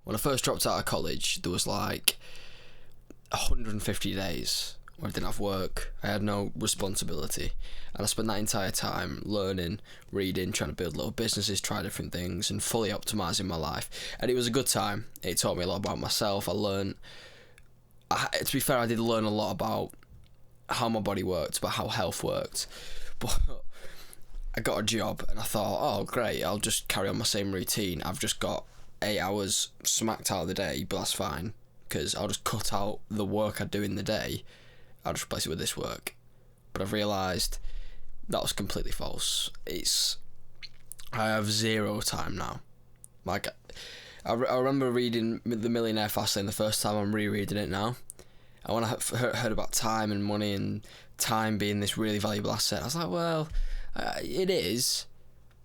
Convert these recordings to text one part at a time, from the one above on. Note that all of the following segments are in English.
When I first dropped out of college, there was like 150 days where I didn't have work, I had no responsibility, and I spent that entire time learning, reading, trying to build little businesses, try different things, and fully optimising my life. And it was a good time. It taught me a lot about myself. To be fair, I did learn a lot about how my body worked, about how health worked, but I got a job and I thought, oh great, I'll just carry on my same routine. I've just got 8 hours smacked out of the day, but that's fine, because I'll just cut out the work I do in the day. I'll just replace it with this work. But I've realised that was completely false. I have zero time now. Like, I remember reading The Millionaire Fast Lane the first time. I'm rereading it now. And when I heard about time and money and time being this really valuable asset, I was like, well, it is,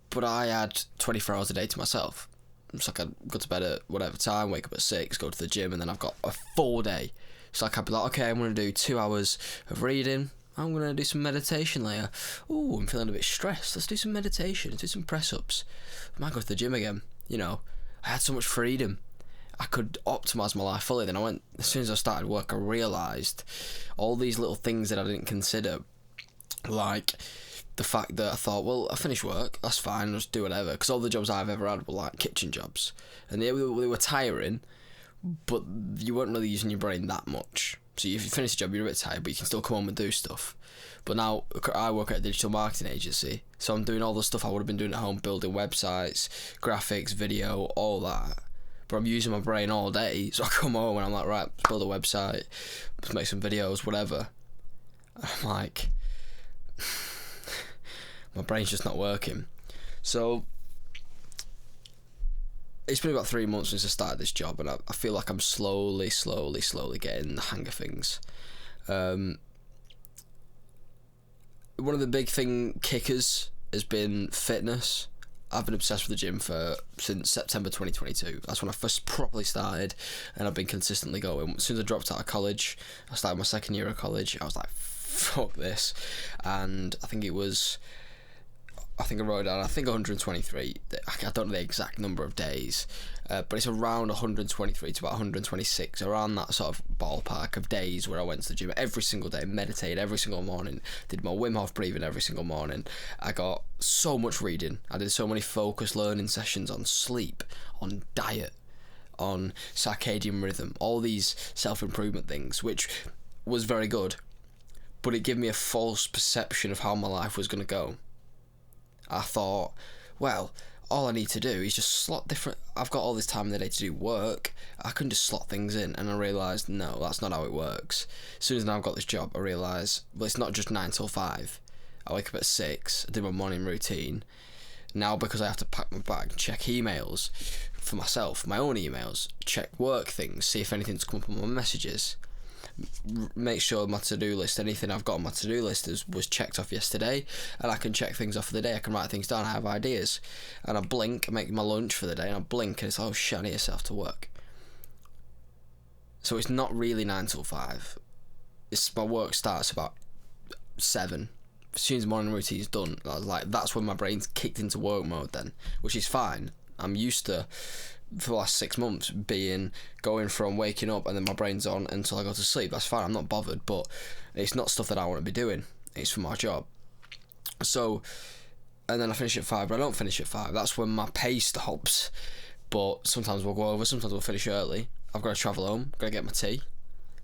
but I had 24 hours a day to myself. It's like I'd go to bed at whatever time, wake up at 6, go to the gym, and then I've got a full day. It's like I'd be like, okay, I'm going to do 2 hours of reading. I'm going to do some meditation later. Ooh, I'm feeling a bit stressed. Let's do some meditation. Let's do some press-ups. I might go to the gym again. You know, I had so much freedom. I could optimise my life fully. Then as soon as I started work, I realised all these little things that I didn't consider. Like the fact that I thought, well, I finished work, that's fine, I'll just do whatever. Because all the jobs I've ever had were like kitchen jobs. And they were tiring, but you weren't really using your brain that much. So if you finish the job, you're a bit tired, but you can still come home and do stuff. But now I work at a digital marketing agency, so I'm doing all the stuff I would have been doing at home, building websites, graphics, video, all that. But I'm using my brain all day, so I come home and I'm like, right, let's build a website, let's make some videos, whatever. And I'm like, my brain's just not working. So it's been about 3 months since I started this job, and I feel like I'm slowly getting the hang of things. One of the big kickers has been fitness. I've been obsessed with the gym since September 2022. That's when I first properly started, and I've been consistently going. As soon as I dropped out of college, I started my second year of college, I was like, fuck this. And I wrote it down, 123. I don't know the exact number of days, but it's around 123 to about 126, around that sort of ballpark of days where I went to the gym every single day, meditated every single morning, did my Wim Hof breathing every single morning. I got so much reading. I did so many focused learning sessions on sleep, on diet, on circadian rhythm, all these self-improvement things, which was very good, but it gave me a false perception of how my life was going to go. I thought, well, all I need to do is just slot different. I've got all this time in the day to do work. I can just slot things in, and I realised, no, that's not how it works. As soon as I've got this job, I realise, well, it's not just 9 till 5. I wake up at 6, I do my morning routine. Now, because I have to pack my bag, check emails for myself, my own emails, check work things, see if anything's come up on my messages. Make sure my to-do list, anything I've got on my to-do list was checked off yesterday, and I can check things off for the day. I can write things down, I have ideas, and I blink, I make my lunch for the day, and I blink, and it's like, oh shit, I need yourself to work. So it's not really 9 till 5. My work starts about 7. As soon as the morning routine's done, that's when my brain's kicked into work mode then, which is fine. I'm used to, for the last 6 months, going from waking up and then my brain's on until I go to sleep. That's fine, I'm not bothered, but it's not stuff that I want to be doing. It's for my job. So, and then I finish at 5, but I don't finish at 5. That's when my pay stops. But sometimes we'll go over, sometimes we'll finish early. I've got to travel home, got to get my tea.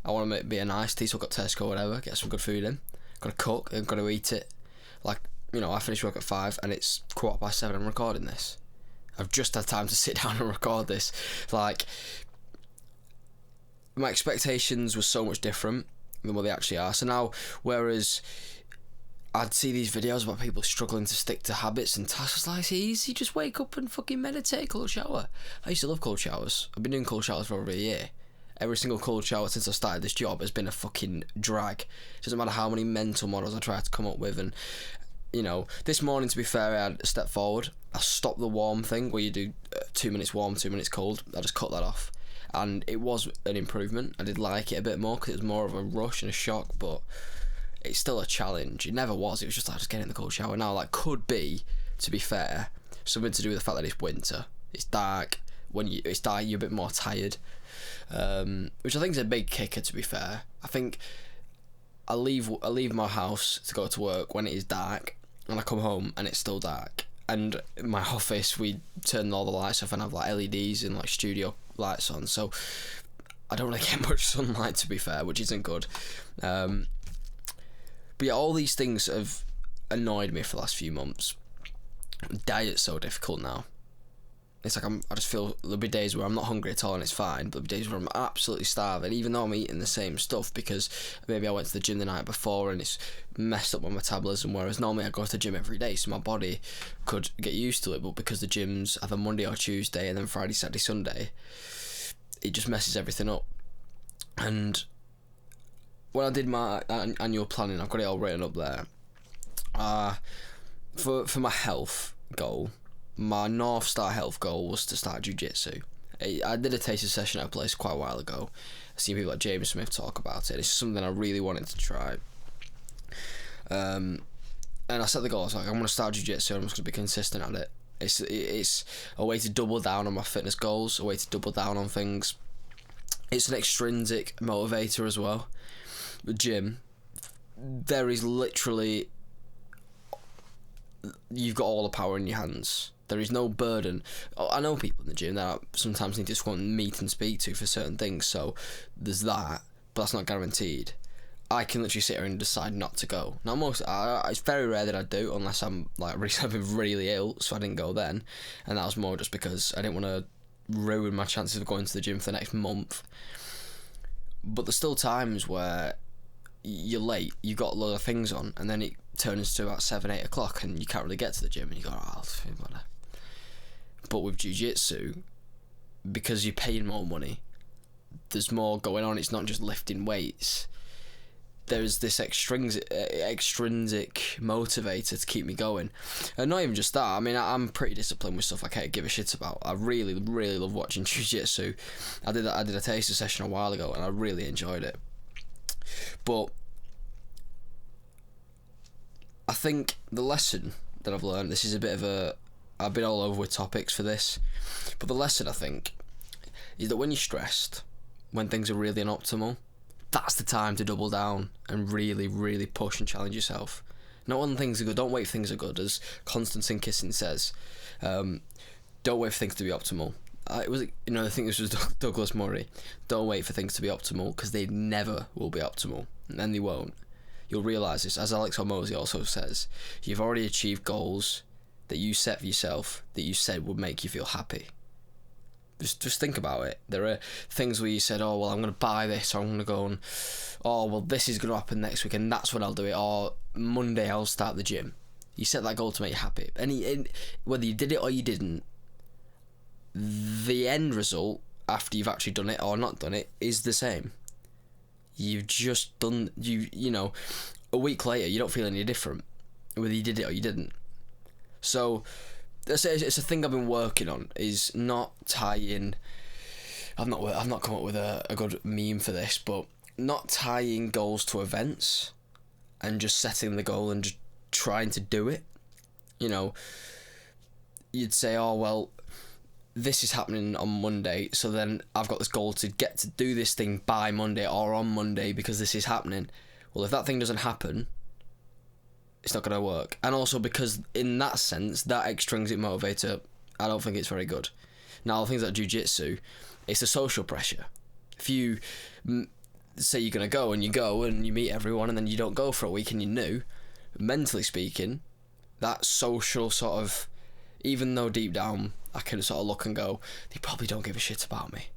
I want to be a nice tea, so I've got Tesco or whatever, get some good food in. Got to cook, and got to eat it. Like, I finish work at 5 and it's 7:15, I'm recording this. I've just had time to sit down and record this. Like, my expectations were so much different than what they actually are. So now, whereas I'd see these videos about people struggling to stick to habits and tasks, like, it's easy, just wake up and fucking meditate, cold shower. I used to love cold showers. I've been doing cold showers for over a year. Every single cold shower since I started this job has been a fucking drag. It doesn't matter how many mental models I try to come up with. And, this morning, to be fair, I had a step forward. I stopped the warm thing where you do 2 minutes warm, 2 minutes cold. I just cut that off. And it was an improvement. I did like it a bit more because it was more of a rush and a shock, but it's still a challenge. It never was. It was just like, just getting in the cold shower. Now, could be, to be fair, something to do with the fact that it's winter. It's dark. when it's dark, you're a bit more tired, which I think is a big kicker. To be fair, I think I leave my house to go to work when it is dark, and I come home and it's still dark. And in my office, we turn all the lights off and have like LEDs and like studio lights on, so I don't really get much sunlight, to be fair, which isn't good. But yeah, all these things have annoyed me for the last few months. Diet's so difficult now. It's like I just feel there'll be days where I'm not hungry at all and it's fine, but there'll be days where I'm absolutely starving, even though I'm eating the same stuff, because maybe I went to the gym the night before and it's messed up my metabolism, whereas normally I go to the gym every day, so my body could get used to it, but because the gym's either Monday or Tuesday and then Friday, Saturday, Sunday, it just messes everything up. And when I did my annual planning, I've got it all written up there. For my health goal, my North Star health goal was to start jiu-jitsu. I did a taster session at a place quite a while ago. I've seen people like James Smith talk about it. It's something I really wanted to try. And I set the goal. I was like, I'm going to start jiu-jitsu and I'm just going to be consistent at it. It's a way to double down on my fitness goals, a way to double down on things. It's an extrinsic motivator as well. The gym, there is literally, you've got all the power in your hands. There is no burden. I know people in the gym that I sometimes need to just go and meet and speak to for certain things, so there's that, but that's not guaranteed. I can literally sit here and decide not to go. Now, it's very rare that I do, unless I'm like recently been really ill, so I didn't go then, and that was more just because I didn't want to ruin my chances of going to the gym for the next month. But there's still times where you're late, you've got a lot of things on, and then it turns to about 7-8 o'clock and you can't really get to the gym, and you go, oh, whatever. But with jiu-jitsu, because you're paying more money, there's more going on. It's not just lifting weights. There's this extrinsic motivator to keep me going. And not even just that, I mean, I'm pretty disciplined with stuff I can't give a shit about. I really, really love watching jiu-jitsu. I did a taster session a while ago and I really enjoyed it. But I think the lesson that I've learned, this is a bit of I've been all over with topics for this, but the lesson, I think, is that when you're stressed, when things are really unoptimal, that's the time to double down and really, really push and challenge yourself. Not when things are good. Don't wait for things are good, as Konstantin Kisin says. Don't wait for things to be optimal. I think this was Douglas Murray. Don't wait for things to be optimal, because they never will be optimal, and they won't. You'll realise this, as Alex Hormozi also says. You've already achieved goals that you set for yourself that you said would make you feel happy. Just think about it. There are things where you said, oh, well, I'm going to buy this, or I'm going to go and, oh, well, this is going to happen next week, and that's when I'll do it, or Monday I'll start the gym. You set that goal to make you happy. And whether you did it or you didn't, the end result, after you've actually done it or not done it, is the same. You've just done, a week later, you don't feel any different, whether you did it or you didn't. So, it's a thing I've been working on, is not tying, I've not come up with a good meme for this, but not tying goals to events and just setting the goal and just trying to do it. You'd say, oh, well, this is happening on Monday, so then I've got this goal to get to do this thing by Monday or on Monday because this is happening. Well, if that thing doesn't happen, it's not going to work. And also because in that sense, that extrinsic motivator, I don't think it's very good. Now, things like jiu-jitsu, it's the social pressure. If you say you're going to go and you meet everyone and then you don't go for a week and you're new, mentally speaking, that social sort of, even though deep down I can sort of look and go, they probably don't give a shit about me.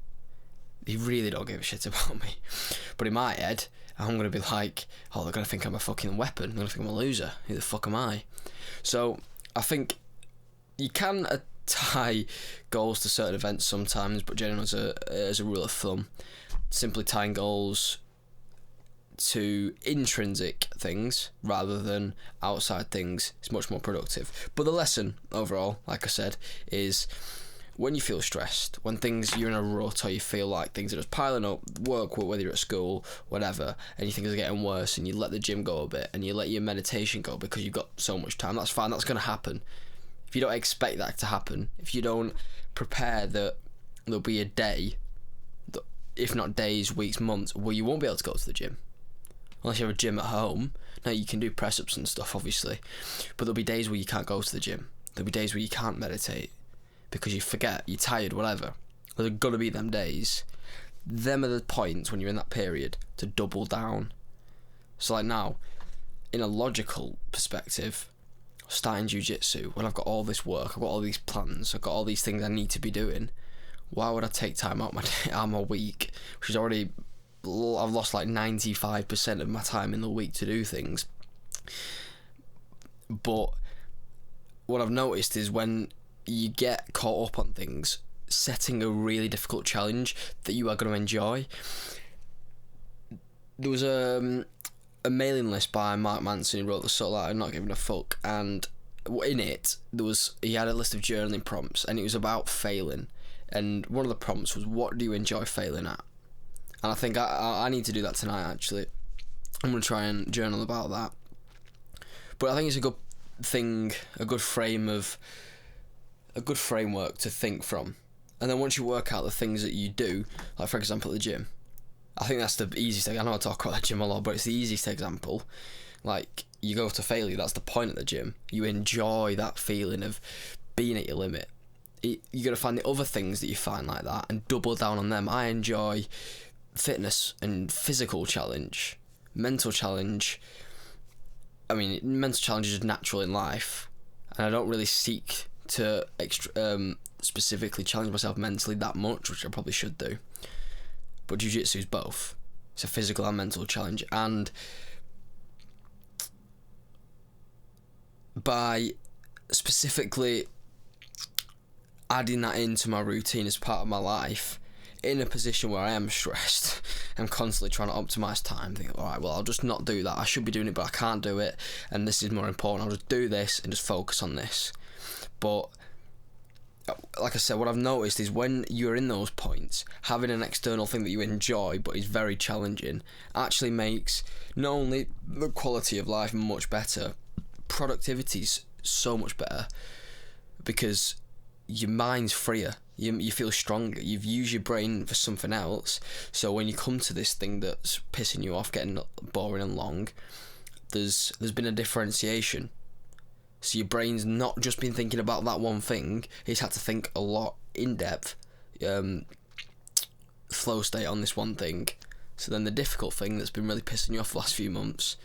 They really don't give a shit about me. But in my head, I'm going to be like, oh, they're going to think I'm a fucking weapon. They're going to think I'm a loser. Who the fuck am I? So I think you can tie goals to certain events sometimes, but generally as a rule of thumb, simply tying goals to intrinsic things rather than outside things is much more productive. But the lesson overall, like I said, is when you feel stressed, when you're in a rut or you feel like things are just piling up, work, whether you're at school, whatever, and you think it's getting worse, and you let the gym go a bit and you let your meditation go because you've got so much time, that's fine, that's going to happen. If you don't expect that to happen, if you don't prepare that there'll be a day, if not days, weeks, months, where you won't be able to go to the gym. Unless you have a gym at home. Now, you can do press-ups and stuff, obviously. But there'll be days where you can't go to the gym. There'll be days where you can't meditate because you forget, you're tired, whatever. There's got to be them days. Them are the points when you're in that period to double down. So like now, in a logical perspective, starting jiu-jitsu, when I've got all this work, I've got all these plans, I've got all these things I need to be doing, why would I take time out my week, which is already, I've lost like 95% of my time in the week to do things. But what I've noticed is when you get caught up on things, setting a really difficult challenge that you are going to enjoy. There was a mailing list by Mark Manson who wrote the sort of like I'm Not Giving a Fuck, and in it he had a list of journaling prompts, and it was about failing, and one of the prompts was, what do you enjoy failing at? And I think I need to do that tonight. Actually, I'm going to try and journal about that. But I think it's a good thing, a good framework to think from. And then once you work out the things that you do, like for example at the gym, I think that's the easiest thing. I know I talk about the gym a lot, but it's the easiest example. Like, you go to failure, that's the point at the gym. You enjoy that feeling of being at your limit. You got to find the other things that you find like that and double down on them. I enjoy fitness and physical challenge, mental challenge. I mean, mental challenge is natural in life, and I don't really seek to specifically challenge myself mentally that much, which I probably should do. But jiu-jitsu is both. It's a physical and mental challenge, and by specifically adding that into my routine as part of my life, in a position where I am stressed, I'm constantly trying to optimise time, thinking, alright, well, I'll just not do that. I should be doing it, but I can't do it, and this is more important. I'll just do this and just focus on this. But like I said, what I've noticed is when you're in those points, having an external thing that you enjoy but is very challenging actually makes not only the quality of life much better, productivity's so much better, because your mind's freer, you feel stronger, you've used your brain for something else. So when you come to this thing that's pissing you off, getting boring and long, there's been a differentiation. So your brain's not just been thinking about that one thing, it's had to think a lot in depth, flow state on this one thing. So then the difficult thing that's been really pissing you off the last few months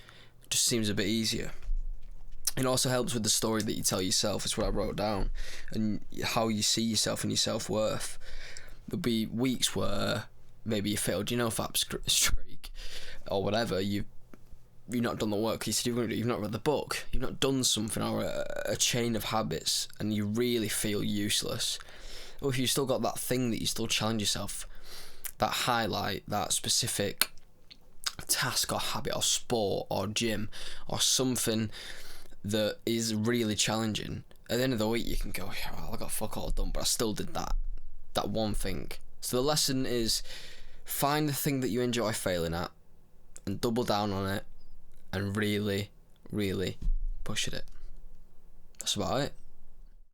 just seems a bit easier. It also helps with the story that you tell yourself, is what I wrote down, and how you see yourself and your self-worth. There'll be weeks where maybe you failed, fap streak, or whatever, you've not done the work you said you were going to do, you've not read the book, you've not done something, or a chain of habits, and you really feel useless. Or if you've still got that thing that you still challenge yourself, that highlight, that specific task or habit or sport or gym or something that is really challenging, at the end of the week you can go, yeah, well, I got fuck all done, but I still did that one thing. So the lesson is, find the thing that you enjoy failing at and double down on it and really, really push at it. That's about it.